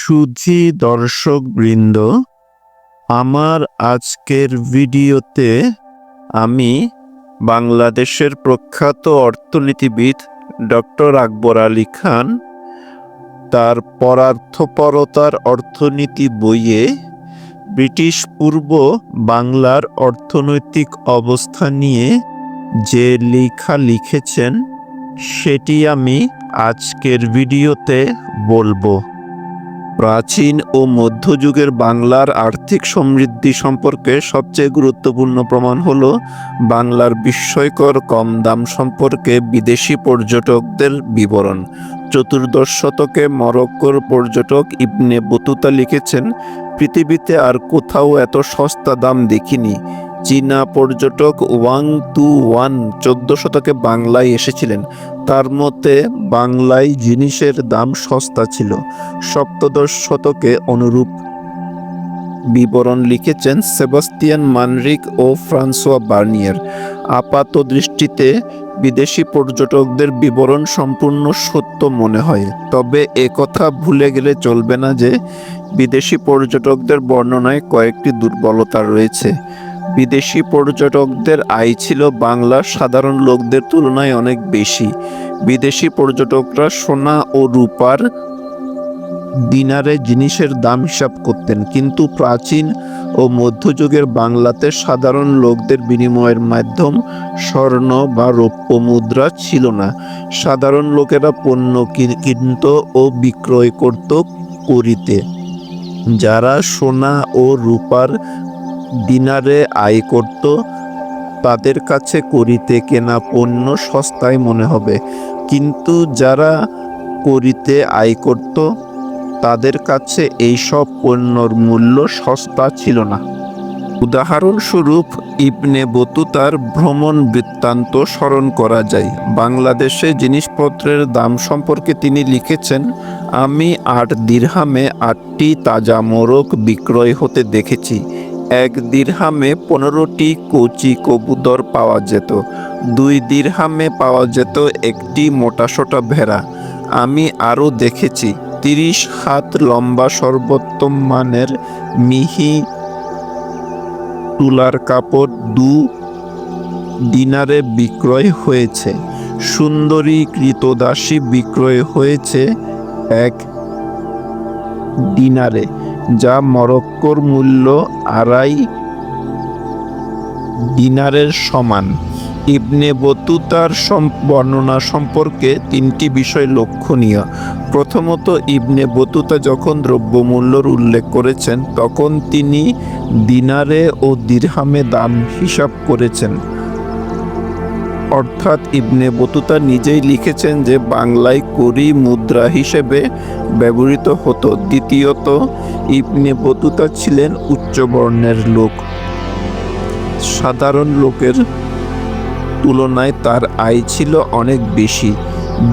সুধী দর্শকবৃন্দ, আমার আজকের ভিডিওতে আমি বাংলাদেশের প্রখ্যাত অর্থনীতিবিদ ডক্টর আকবর আলী খান তার পরার্থপরতার অর্থনীতি বইয়ে ব্রিটিশ পূর্ব বাংলার অর্থনৈতিক অবস্থা নিয়ে যে লেখা লিখেছেন সেটি আমি আজকের ভিডিওতে বলবো। প্রাচীন ও মধ্যযুগের বাংলার আর্থিক সমৃদ্ধি সম্পর্কে সবচেয়ে গুরুত্বপূর্ণ প্রমাণ হলো বাংলার বিস্ময়কর কম দাম সম্পর্কে বিদেশি পর্যটকদের বিবরণ। চতুর্দশ শতকে মরক্কোর পর্যটক ইবনে বতুতা লিখেছেন, পৃথিবীতে আর কোথাও এত সস্তা দাম দেখিনি। চীনা পর্যটক ওয়াং তু ওয়ান 14 শতকে বাংলায় এসেছিলেন। তার মতে বাংলায় জিনিসের দাম সস্তা ছিল। সপ্তদশ শতকে অনুরূপ বিবরণ লিখেছেন সেবাস্তিয়ান মানরিক ও ফ্রান্সোয়া বার্নিয়ার। আপাত দৃষ্টিতে বিদেশি পর্যটকদের বিবরণ সম্পূর্ণ সত্য মনে হয়, তবে একথা ভুলে গেলে চলবে না যে বিদেশি পর্যটকদের বর্ণনায় কয়েকটি দুর্বলতা রয়েছে। বিদেশি পর্যটকদের আয় ছিল বাংলার সাধারণ লোকদের তুলনায় অনেক বেশি। বিদেশি পর্যটকরা সোনা ও রূপার দিনারে জিনিসের দাম হিসাব করতেন, কিন্তু প্রাচীন ও মধ্যযুগের বাংলাতে সাধারণ লোকদের বিনিময়ের মাধ্যম স্বর্ণ বা রৌপ্য মুদ্রা ছিল না। সাধারণ লোকেরা পণ্য কিনত ও বিক্রয় করত করিতে। যারা সোনা ও রূপার দিনারে আয় করত তাদের কাছে করিতে কেনা পণ্য সস্তায় মনে হবে, কিন্তু যারা করিতে আয় করত তাদের কাছে এইসব পণ্যর মূল্য সস্তা ছিল না। উদাহরণস্বরূপ ইবনে বতুতার ভ্রমণ বৃত্তান্ত স্মরণ করা যায়। বাংলাদেশে জিনিসপত্রের দাম সম্পর্কে তিনি লিখেছেন, আমি 8 দিরহামে 8টি তাজা মোরগ বিক্রয় হতে দেখেছি। 1 দিরহামে 15টি কচি কবুতর পাওয়া যেত। 2 দিরহামে পাওয়া যেত একটি মোটাসোটা ভেড়া। আমি আরও দেখেছি 30 হাত লম্বা সর্বোত্তম মানের মিহি তুলার কাপড় 2 দিনারে বিক্রয় হয়েছে। সুন্দরী কৃতদাসী বিক্রয় হয়েছে 1 দিনারে, যা মরক্কোর মূল্য 2.5 দিনারের সমান। ইবনে বতুতার বর্ণনা সম্পর্কে 3টি বিষয় লক্ষণীয়। প্রথমত, ইবনে বতুতা যখন দ্রব্যমূল্যর উল্লেখ করেছেন তখন তিনি দিনারে ও দিরহামে দাম হিসাব করেছেন, অর্থাৎ ইবনে বতুতা নিজেই লিখেছেন যে বাংলায় কড়ি মুদ্রা হিসেবে ব্যবহৃত হতো। দ্বিতীয়ত, ইবনে বতুতা ছিলেন উচ্চ বর্ণের লোক। সাধারণ লোকের তুলনায় তার আয় ছিল অনেক বেশি।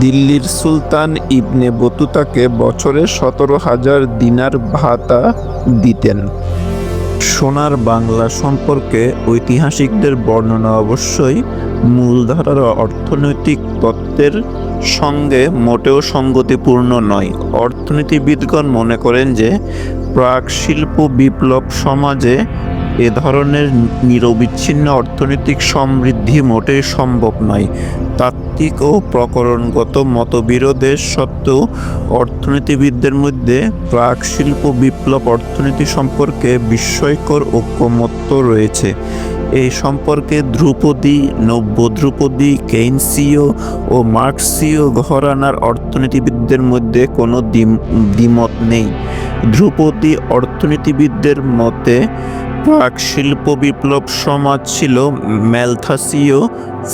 দিল্লির সুলতান ইবনে বতুতাকে বছরে 17,000 দিনার ভাতা দিতেন। সোনার বাংলা সম্পর্কে ঐতিহাসিকদের বর্ণনা অবশ্যই মূলধারার অর্থনৈতিক তত্ত্বের সঙ্গে মোটেও সঙ্গতিপূর্ণ নয়। অর্থনীতিবিদগণ মনে করেন যে প্রাক শিল্প বিপ্লব সমাজে এ ধরনের নিরবিচ্ছিন্ন অর্থনৈতিক সমৃদ্ধি মোটেই সম্ভব নয়। তাত্ত্বিক ও প্রকরণগত মতবিরোধের সত্ত্বেও অর্থনীতিবিদদের মধ্যে প্রাক শিল্প বিপ্লব অর্থনীতি সম্পর্কে বিস্ময়কর ঐকমত্য রয়েছে। এই সম্পর্কে ধ্রুপদী, নব্যধ্রুপদী, কেইনসীয় ও মার্ক্সীয় ঘরানার অর্থনীতিবিদদের মধ্যে কোনো দ্বিমত নেই। ধ্রুপদী অর্থনীতিবিদদের মতে প্রাক শিল্প বিপ্লব সমাজ ছিল ম্যালথাসীয়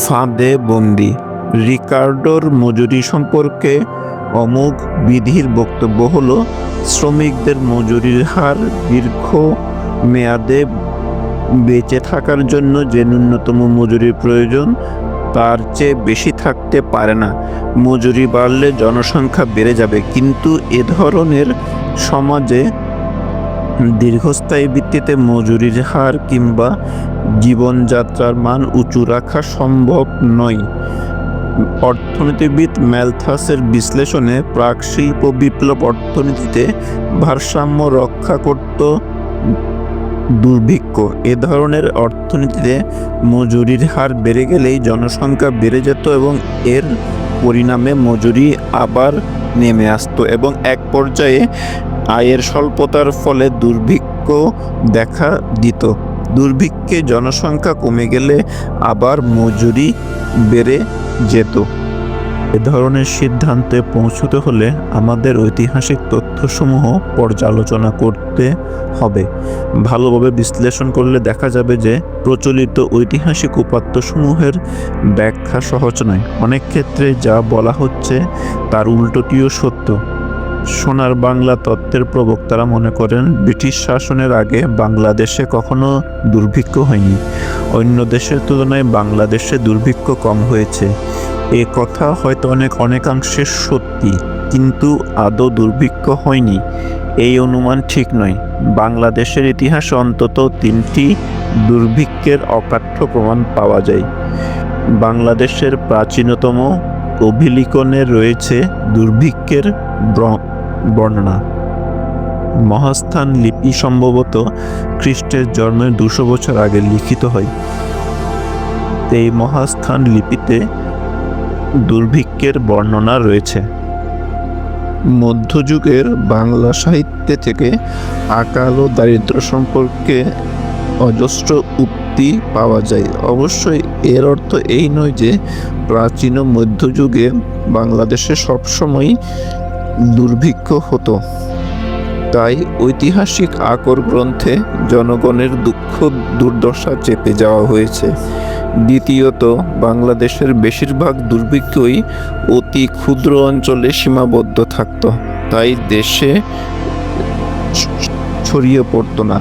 ফাঁদে বন্দী। রিকার্ডোর মজুরি সম্পর্কে অমোঘ বিধির বক্তব্য হল, শ্রমিকদের মজুরির হার দীর্ঘ মেয়াদে বেঁচে থাকার জন্য যে ন্যূনতম মজুরির প্রয়োজন তার চেয়ে বেশি থাকতে পারে না। মজুরি বাড়লে জনসংখ্যা বেড়ে যাবে, কিন্তু এ ধরনের সমাজে দীর্ঘস্থায়ী ভিত্তিতে মজুরির হার কিংবা জীবনযাত্রার মান উঁচু রাখা সম্ভব নয়। অর্থনীতিবিদ ম্যালথাসের বিশ্লেষণে প্রাক শিল্প বিপ্লব অর্থনীতিতে ভারসাম্য রক্ষা করত দুর্ভিক্ষ। এ ধরনের অর্থনীতিতে মজুরির হার বেড়ে গেলেই জনসংখ্যা বেড়ে যেত এবং এর পরিণামে মজুরি আবার নেমে আসতো এবং এক পর্যায়ে আয়ের স্বল্পতার ফলে দুর্ভিক্ষ দেখা দিত। দুর্ভিক্ষে জনসংখ্যা কমে গেলে আবার মজুরি বেড়ে যেত। এ ধরনের সিদ্ধান্তে পৌঁছতে হলে আমাদের ঐতিহাসিক তথ্যসমূহ পর্যালোচনা করতে হবে। ভালোভাবে বিশ্লেষণ করলে দেখা যাবে যে প্রচলিত ঐতিহাসিক উপাত্তসমূহের ব্যাখ্যা সহজ নয়। অনেক ক্ষেত্রে যা বলা হচ্ছে তার উল্টোটিও সত্য। সোনার বাংলা তত্ত্বের প্রবক্তারা মনে করেন ব্রিটিশ শাসনের আগে বাংলাদেশে কখনো দুর্ভিক্ষ হয়নি। অন্য দেশের তুলনায় বাংলাদেশে দুর্ভিক্ষ কম হয়েছে। এ কথা হয়তো অনেকাংশে সত্যি, কিন্তু আদৌ দুর্ভিক্ষ হয়নি এই অনুমান ঠিক নয়। বাংলাদেশের ইতিহাসে অন্তত 3টি দুর্ভিক্ষের অকাঠ্য প্রমাণ পাওয়া যায়। বাংলাদেশের প্রাচীনতম অভিলিখনে রয়েছে দুর্ভিক্ষের বর্ণনা। মহাস্থান লিপি সম্ভবত খ্রিস্টের জন্মের 200 বছর আগে লিখিত হয়। এই মহাস্থান লিপিতে দুর্ভিক্ষের বর্ণনা রয়েছে। মধ্যযুগের বাংলা সাহিত্যে থেকে আকাল ও দারিদ্র্য সম্পর্কে অজস্র উক্তি পাওয়া যায়। অবশ্যই এর অর্থ এই নয় যে প্রাচীন ও মধ্যযুগে বাংলাদেশে সবসময় দুর্ভিক্ষ হতো। তাই ঐতিহাসিক আকর গ্রন্থে জনগণের দুঃখ দুর্দশা চেপে যাওয়া হয়েছে। দ্বিতীয়ত, বাংলাদেশের বেশিরভাগ দুর্ভিক্ষই অতি ক্ষুদ্র অঞ্চলে সীমাবদ্ধ থাকত, তাই দেশে ছড়িয়ে পড়তো না।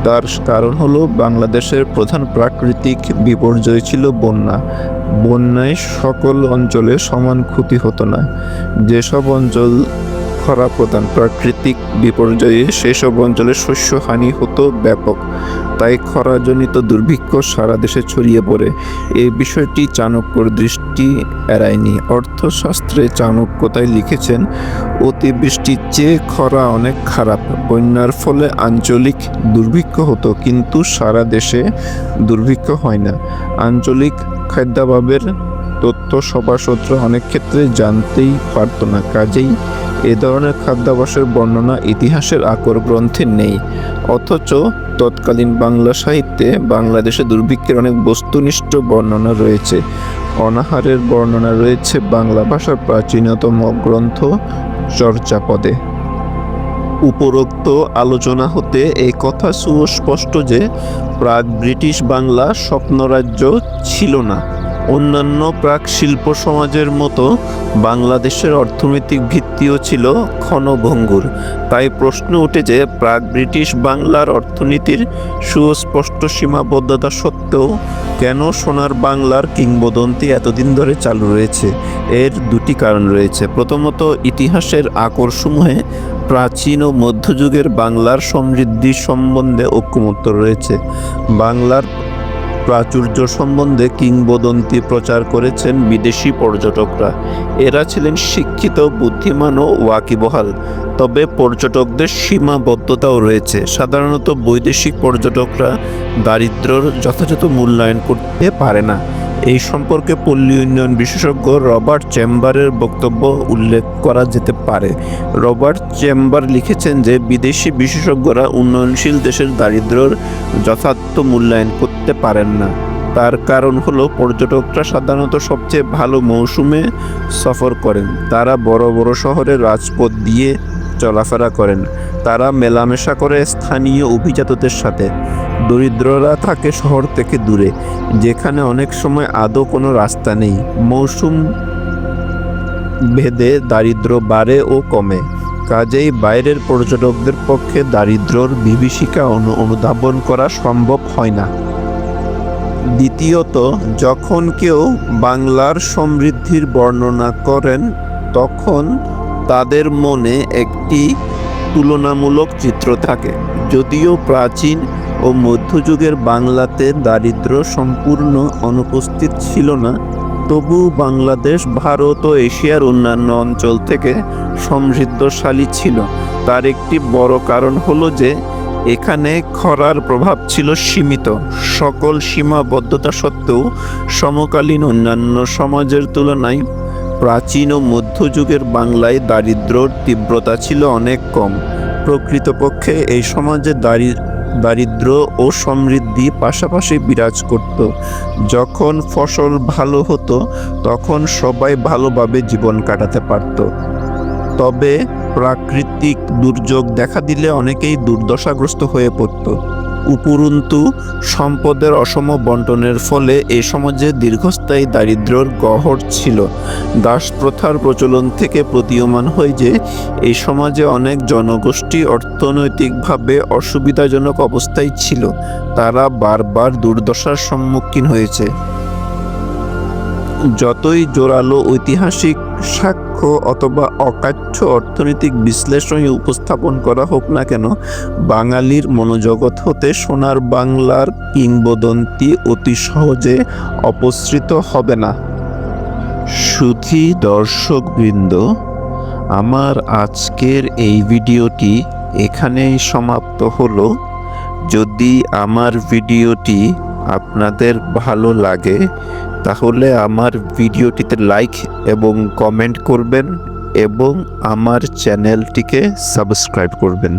তার কারণ হলো বাংলাদেশের প্রধান প্রাকৃতিক বিপর্যয় ছিল বন্যা। বন্যায় সকল অঞ্চলে সমান ক্ষতি হতো না। যেসব অঞ্চল খরা প্রধান প্রাকৃতিক বিপর্যয়ে সেসব অঞ্চলে শস্যহানি হতো ব্যাপক। তাই খরাজনিত দুর্ভিক্ষ সারা দেশে ছড়িয়ে পড়ে। এই বিষয়টি চাণক্যর দৃষ্টি এড়ায়নি। অর্থশাস্ত্রে চাণক্য তাই লিখেছেন, অতিবৃষ্টির চেয়ে খরা অনেক খারাপ। বন্যার ফলে আঞ্চলিক দুর্ভিক্ষ হতো, কিন্তু সারা দেশে দুর্ভিক্ষ হয় না। আঞ্চলিক খাদ্যাভাবের তথ্য সভাসদরা অনেক ক্ষেত্রে জানতেই পারত না। কাজেই এ ধরনের খাদ্যাভাসের বর্ণনা ইতিহাসের আকর গ্রন্থে নেই। অথচ তৎকালীন বাংলা সাহিত্যে বাংলাদেশে দুর্ভিক্ষের অনেক বস্তুনিষ্ঠ বর্ণনা রয়েছে। অনাহারের বর্ণনা রয়েছে বাংলা ভাষার প্রাচীনতম গ্রন্থ চর্যাপদে। উপরোক্ত আলোচনা হতে এই কথা সুস্পষ্ট যে প্রাক ব্রিটিশ বাংলা স্বপ্নরাজ্য ছিল না। অন্যান্য প্রাক শিল্প সমাজের মতো বাংলাদেশের অর্থনৈতিক ভিত্তিও ছিল ক্ষণভঙ্গুর। তাই প্রশ্ন ওঠে যে প্রাক ব্রিটিশ বাংলার অর্থনীতির সুস্পষ্ট সীমাবদ্ধতা সত্ত্বেও কেন সোনার বাংলার কিংবদন্তি এতদিন ধরে চালু রয়েছে। এর দুটি কারণ রয়েছে। প্রথমত, ইতিহাসের আকরসমূহে প্রাচীন ও মধ্যযুগের বাংলার সমৃদ্ধি সম্বন্ধে ঐকমত্য রয়েছে। বাংলার প্রাচুর্য সম্বন্ধে কিংবদন্তি প্রচার করেছেন বিদেশি পর্যটকরা। এরা ছিলেন শিক্ষিত, বুদ্ধিমান ও ওয়াকিবহাল। তবে পর্যটকদের সীমাবদ্ধতাও রয়েছে। সাধারণত বৈদেশিক পর্যটকরা দারিদ্র্যের যথাযথ মূল্যায়ন করতে পারে না। এই সম্পর্কে পল্লী উন্নয়ন বিশেষজ্ঞ রবার্ট চেম্বারের বক্তব্য উল্লেখ করা যেতে পারে। রবার্ট চেম্বার লিখেছেন যে বিদেশি বিশেষজ্ঞরা উন্নয়নশীল দেশের দারিদ্র্যের যথার্থ মূল্যায়ন করতে পারেন না। তার কারণ হলো পর্যটকরা সাধারণত সবচেয়ে ভালো মৌসুমে সফর করেন। তারা বড় বড় শহরের রাজপথ দিয়ে চলাফেরা করেন। তারা মেলামেশা করে স্থানীয় অভিজাতদের সাথে। দরিদ্ররা থাকে শহর থেকে দূরে, যেখানে অনেক সময় আদৌ কোনো রাস্তা নেই। মৌসুম ভেদে দারিদ্র্য বাড়ে ও কমে। কাজেই বাইরের পর্যটকদের পক্ষে দারিদ্র্যের বিভীষিকা অনুধাবন করা সম্ভব হয় না। দ্বিতীয়ত, যখন কেউ বাংলার সমৃদ্ধির বর্ণনা করেন তখন তাদের মনে একটি তুলনামূলক চিত্র থাকে। যদিও প্রাচীন ও মধ্যযুগের বাংলাতে দারিদ্র্য সম্পূর্ণ অনুপস্থিত ছিল না, তবু বাংলাদেশ ভারত ও এশিয়ার অন্যান্য অঞ্চল থেকে সমৃদ্ধশালী ছিল। তার একটি বড় কারণ হলো যে এখানে খরার প্রভাব ছিল সীমিত। সকল সীমাবদ্ধতা সত্ত্বেও সমকালীন অন্যান্য সমাজের তুলনায় প্রাচীন ও মধ্যযুগের বাংলায় দারিদ্র্যর তীব্রতা ছিল অনেক কম। প্রকৃতপক্ষে এই সমাজে দারিদ্র্য ও সমৃদ্ধি পাশাপাশি বিরাজ করত। যখন ফসল ভালো হতো তখন সবাই ভালোভাবে জীবন কাটাতে পারত। তবে প্রাকৃতিক দুর্যোগ দেখা দিলে অনেকেই দুর্দশাগ্রস্ত হয়ে পড়ত। উপরন্তু সম্পদের অসম বন্টনের ফলে এই সমাজে দীর্ঘস্থায়ী দারিদ্র্যের গহ্বর ছিল। দাসপ্রথার প্রচলন থেকে প্রতীয়মান হয় যে এই সমাজে অনেক জনগোষ্ঠী অর্থনৈতিকভাবে অসুবিধাজনক অবস্থায় ছিল। তারা বারবার দুর্দশার সম্মুখীন হয়েছে। যতই জোরালো ঐতিহাসিক সাক্ষ্য অথবা অকাট্য অর্থনৈতিক বিশ্লেষণ উপস্থাপন করা হোক না কেন, বাঙালির মনোজগৎ হতে সোনার বাংলার কিংবদন্তি অতি সহজে অপসৃত হবে না। সুধী দর্শকবৃন্দ, আমার আজকের এই ভিডিওটি এখানেই সমাপ্ত হলো। যদি আমার ভিডিওটি আপনাদের ভালো লাগে তাহলে আমার ভিডিওটিতে লাইক এবং কমেন্ট করবেন এবং আমার চ্যানেলটিকে সাবস্ক্রাইব করবেন।